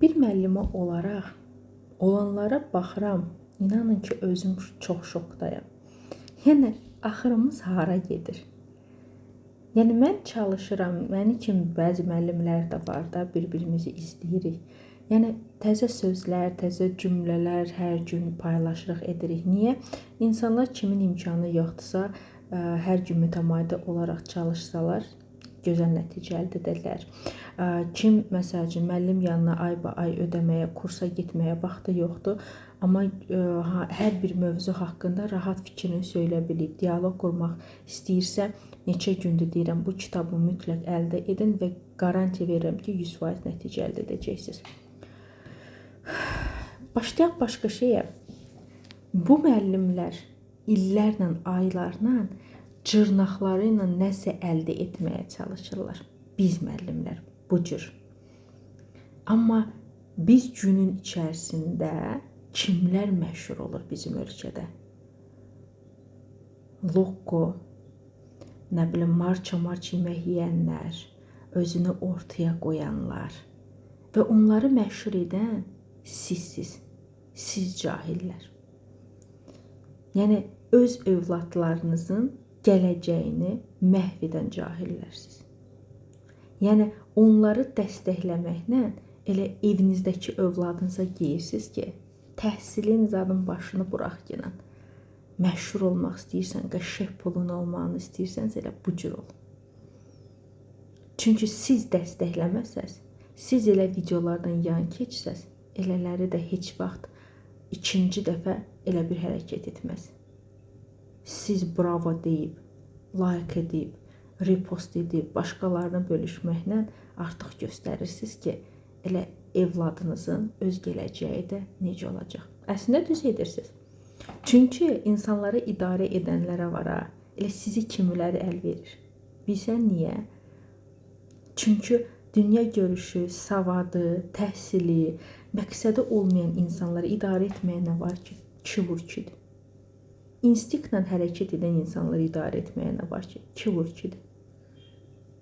Bir müəllimə olaraq olanlara baxıram, inanın ki, özüm çox şokdayam. Yəni axırımız hara gedir? Yəni mən çalışıram, məni kimi bəzi müəllimlər də var da, bir-birimizi izləyirik. Yəni təzə sözlər, təzə cümlələr hər gün paylaşırıq, edirik. Niyə? İnsanlar kimin imkanı yoxdursa, hər gün mütəmadi olaraq çalışsalar, gözəl nəticə əldə edərlər. Kim məsəl üçün müəllim yanına ay ödəməyə, kursa getməyə vaxtı yoxdur, amma hər bir mövzu haqqında rahat fikrini söylə bilib, dialoq qurmaq istəyirsə, neçə gündür deyirəm, bu kitabı mütləq əldə edin və garantiya verirəm ki, 100% nəticə əldə edəcəksiniz. Başlayaq başqa şeyə. Bu müəllimlər illərlə, aylarla cırnaqları ilə nəsə əldə etməyə çalışırlar. Biz müəllimlər bu cür. Amma biz günün içərisində kimlər məşhur olur bizim ölkədə? Loqo, nə bilim, marça yemək yeyənlər, özünü ortaya qoyanlar və onları məşhur edən sizsiz, siz cahillər. Yəni öz övladlarınızın gələcəyini məhv edən cahillərsiniz. Yəni onları dəstəkləməklə elə evinizdəki övladınıza deyirsiniz ki, təhsilin zadın başını burax ki, məşhur olmaq istəyirsən, qəşəng pulun olmağını istəyirsənsə elə bu cür ol. Çünki siz dəstəkləməsəz, siz elə videolardan yan keçsəz, elələri də heç vaxt ikinci dəfə elə bir hərəkət etməz. Siz bravo deyib, like edib, repost edib, başqalarına bölüşməklə artıq göstərirsiniz ki, elə evladınızın öz gələcəyi də necə olacaq. Əslində düz edirsiniz. Çünki insanları idarə edənlərə var ha, elə sizi kimiləri əl verir. Bilsən niyə? Çünki dünya görüşü, savadı, təhsili, məqsədi olmayan insanları idarə etməyə nə var ki? Kivurkidir. İnstinktlə hərəkət edən insanları idarə etməyə nə var ki? Kivurkidir.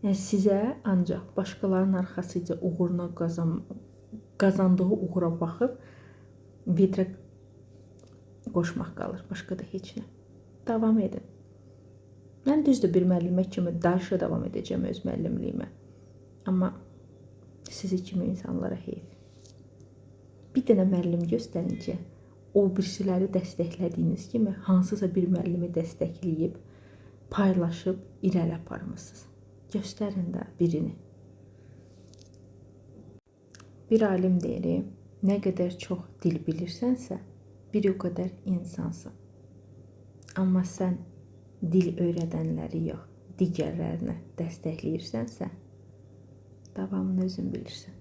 Yəni sizə ancaq başqalarının arxasıca uğuruna qazandığı uğura baxıb vedrə qoşmaq qalır. Başqa da heç nə. Davam edin. Mən düzdür bir müəllimə kimi darşı davam edəcəm öz müəllimliyimə. Amma sizi kimi insanlara heyf. Bir dənə müəllim göstərin ki, o birisiləri dəstəklədiyiniz kimi hansısa bir müəllimi dəstəkləyib, paylaşıb, irəli aparmışsınız. Göstərin də birini. Bir alim deyir, nə qədər çox dil bilirsənsə, bir o qədər insansın. Amma sən dil öyrədənləri yox, digərlərini dəstəkləyirsənsə, davamını özün bilirsən.